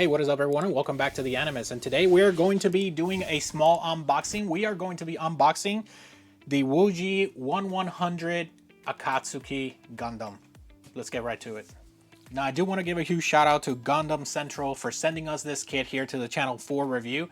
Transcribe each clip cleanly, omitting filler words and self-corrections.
Hey, what is up everyone, and welcome back to the Animous. And today we're going to be doing a small unboxing. We are going to be unboxing the WUJI 1100 Akatsuki Gundam. Let's get right to it. Now, I do want to give a huge shout out to Gundam Central for sending us this kit here to the channel for review.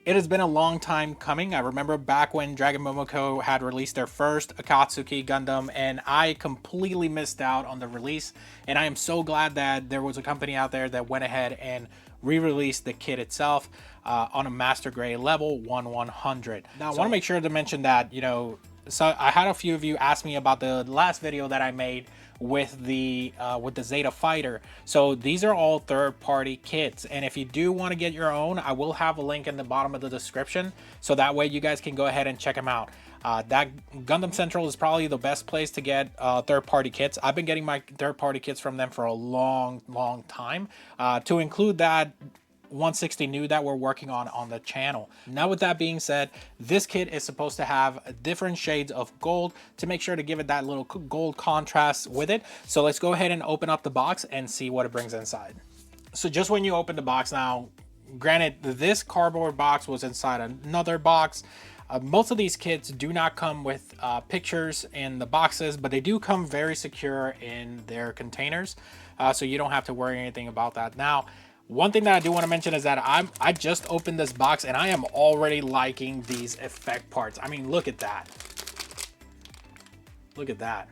It has been a long time coming. I remember back when Dragon Momoko had released their first Akatsuki Gundam, and I completely missed out on the release. And I am so glad that there was a company out there that went ahead and re-released the kit itself on a master grade level 1100. Now, I want to make sure to mention that, so I had a few of you ask me about the last video that I made with the Zeta Fighter. So these are all third-party kits, and if you do want to get your own, I will have a link in the bottom of the description, so that way you guys can go ahead and check them out. That Gundam Central is probably the best place to get third-party kits. I've been getting my third-party kits from them for a long time, to include that 160 new that we're working on the channel. Now, with that being said, this kit is supposed to have different shades of gold to make sure to give it that little gold contrast with it. So let's go ahead and open up the box and see what it brings inside. So just when you open the box, now granted, this cardboard box was inside another box. Most of these kits do not come with pictures in the boxes, but they do come very secure in their containers, so you don't have to worry anything about that. Now, one thing that I do want to mention is that I just opened this box and I am already liking these effect parts. I mean, look at that. Look at that.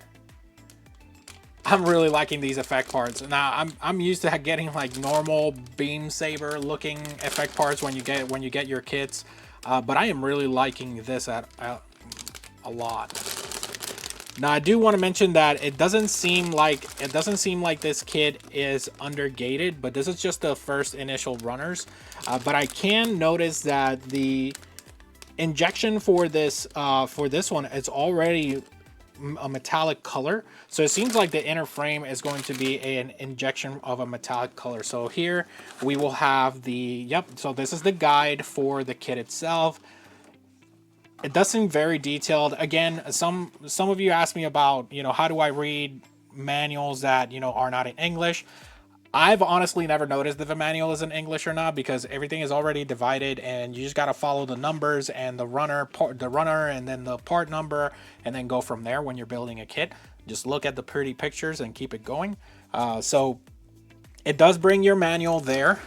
I'm really liking these effect parts. Now, I'm used to getting like normal beam saber looking effect parts when you get your kits, but I am really liking this a lot. Now, I do want to mention that it doesn't seem like this kit is undergated, but this is just the first initial runners. But I can notice that the injection for this one is already a metallic color, so it seems like the inner frame is going to be an injection of a metallic color. So here we will have so this is the guide for the kit itself. It does seem very detailed. Again, some of you asked me about, how do I read manuals that, are not in English. I've honestly never noticed if the manual is in English or not, because everything is already divided and you just got to follow the numbers and the runner and then the part number, and then go from there when you're building a kit. Just look at the pretty pictures and keep it going. So it does bring your manual there.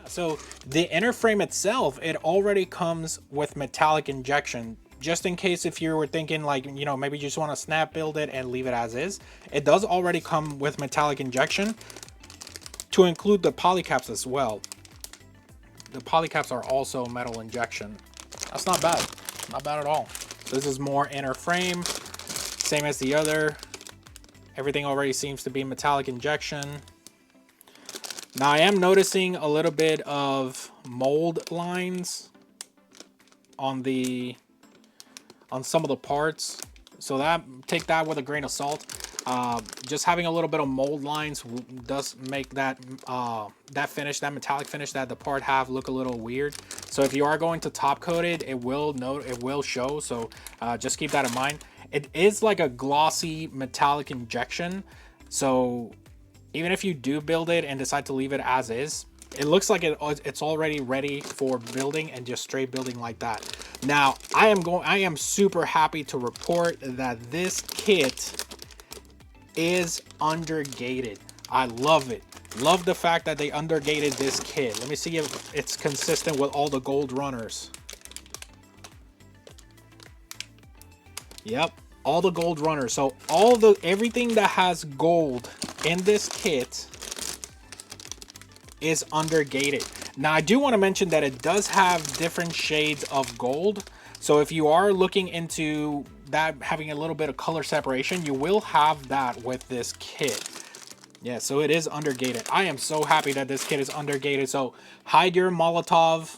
So the inner frame itself, it already comes with metallic injection. Just in case if you were thinking like, maybe you just want to snap build it and leave it as is. It does already come with metallic injection, to include the polycaps as well. The polycaps are also metal injection. That's not bad. Not bad at all. This is more inner frame, same as the other. Everything already seems to be metallic injection. Now, I am noticing a little bit of mold lines on some of the parts, so take that with a grain of salt. Just having a little bit of mold lines does make that metallic finish that the part have look a little weird. So if you are going to top coat it, it will show. So just keep that in mind. It is like a glossy metallic injection, so even if you do build it and decide to leave it as is, it looks like it's already ready for building and just straight building like that. Now, I am super happy to report that this kit is undergated. I love it. Love the fact that they undergated this kit. Let me see if it's consistent with all the gold runners. Yep, all the gold runners. So everything that has gold in this kit is undergated. Now, I do want to mention that it does have different shades of gold. So if you are looking into that having a little bit of color separation, you will have that with this kit. Yeah, so it is undergated. I am so happy that this kit is undergated. So hide your Molotov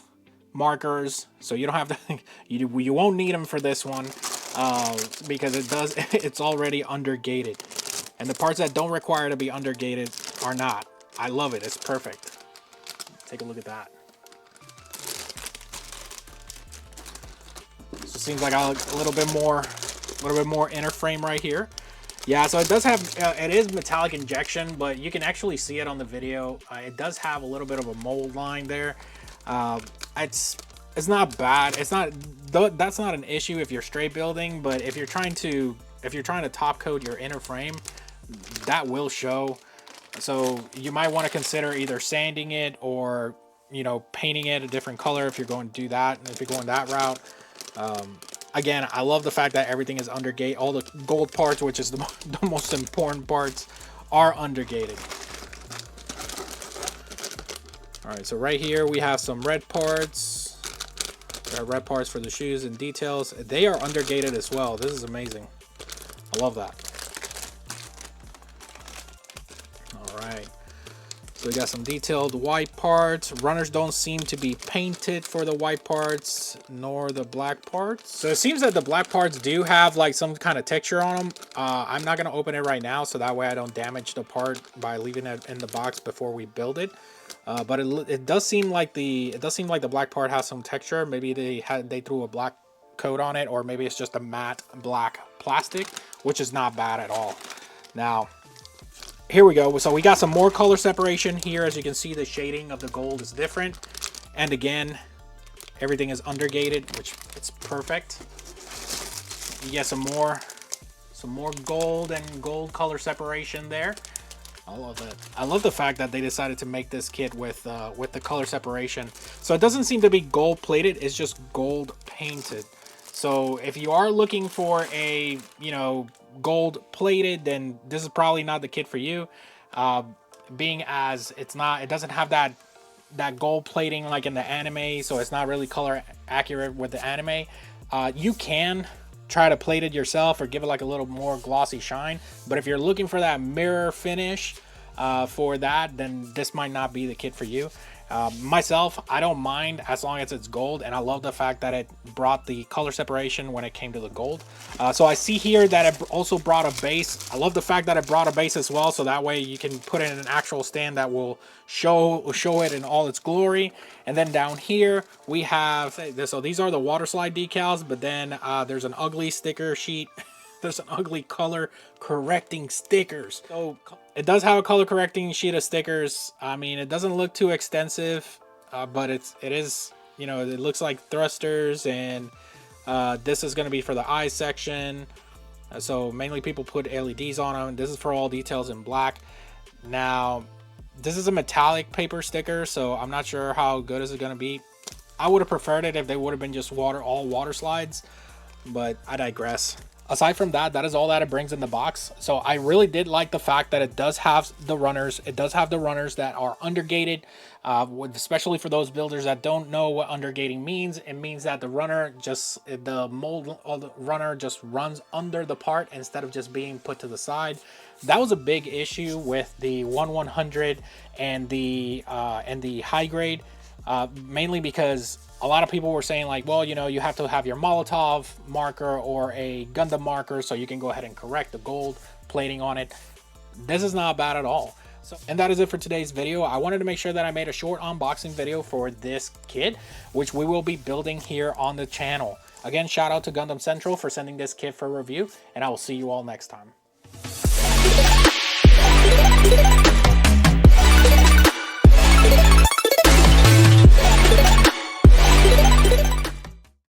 markers, so you don't have to you won't need them for this one, because it's already undergated, and the parts that don't require to be undergated are not. I love it. It's perfect. Take a look at that. So it seems like a little bit more inner frame right here. Yeah, so it does have, it is metallic injection, but you can actually see it on the video. It does have a little bit of a mold line there. Uh, it's not bad. It's not, that's not an issue if you're straight building, but if you're trying to top coat your inner frame, that will show. So you might want to consider either sanding it or, you know, painting it a different color if you're going to do that, if you're going that route. Again, I love the fact that everything is undergate. All the gold parts, which is the most important parts, are undergated. All right, so right here we have some red parts. Red parts for the shoes and details. They are undergated as well. This is amazing. I love that. All right. So we got some detailed white parts. Runners don't seem to be painted for the white parts, nor the black parts. So it seems that the black parts do have like some kind of texture on them. I'm not gonna open it right now, so that way I don't damage the part by leaving it in the box before we build it. But it does seem like the black part has some texture. Maybe they threw a black coat on it, or maybe it's just a matte black plastic, which is not bad at all. Now, here we go. So we got some more color separation here. As you can see, the shading of the gold is different. And again, everything is undergated, which it's perfect. You get some more gold and gold color separation there. I love it. I love the fact that they decided to make this kit with the color separation. So it doesn't seem to be gold plated. It's just gold painted. So if you are looking for a, you know, gold plated, then this is probably not the kit for you. Being as it doesn't have that gold plating like in the anime, so it's not really color accurate with the anime. You can try to plate it yourself or give it like a little more glossy shine, but if you're looking for that mirror finish for that, then this might not be the kit for you. Myself, I don't mind as long as it's gold, and I love the fact that it brought the color separation when it came to the gold. So I see here that it also brought a base. I love the fact that it brought a base as well, so that way you can put it in an actual stand that will show it in all its glory. And then down here we have this. So these are the water slide decals, but then there's an ugly sticker sheet. There's an ugly color correcting stickers. So it does have a color correcting sheet of stickers. I mean, it doesn't look too extensive, but it is, you know, it looks like thrusters, and this is going to be for the eye section. So mainly people put LEDs on them. This is for all details in black. Now, this is a metallic paper sticker, so I'm not sure how good is it going to be. I would have preferred it if they would have been just all water slides, but I digress. Aside from that, that is all that it brings in the box. So I really did like the fact that it does have the runners. It does have the runners that are undergated, especially for those builders that don't know what undergating means. It means that the mold of the runner just runs under the part instead of just being put to the side. That was a big issue with the 1/100 and the high grade, mainly because a lot of people were saying like, well, you know, you have to have your Molotov marker or a Gundam marker so you can go ahead and correct the gold plating on it. This is not bad at all. So, and that is it for today's video. I wanted to make sure that I made a short unboxing video for this kit, which we will be building here on the channel. Again, shout out to Gundam Central for sending this kit for review, and I will see you all next time.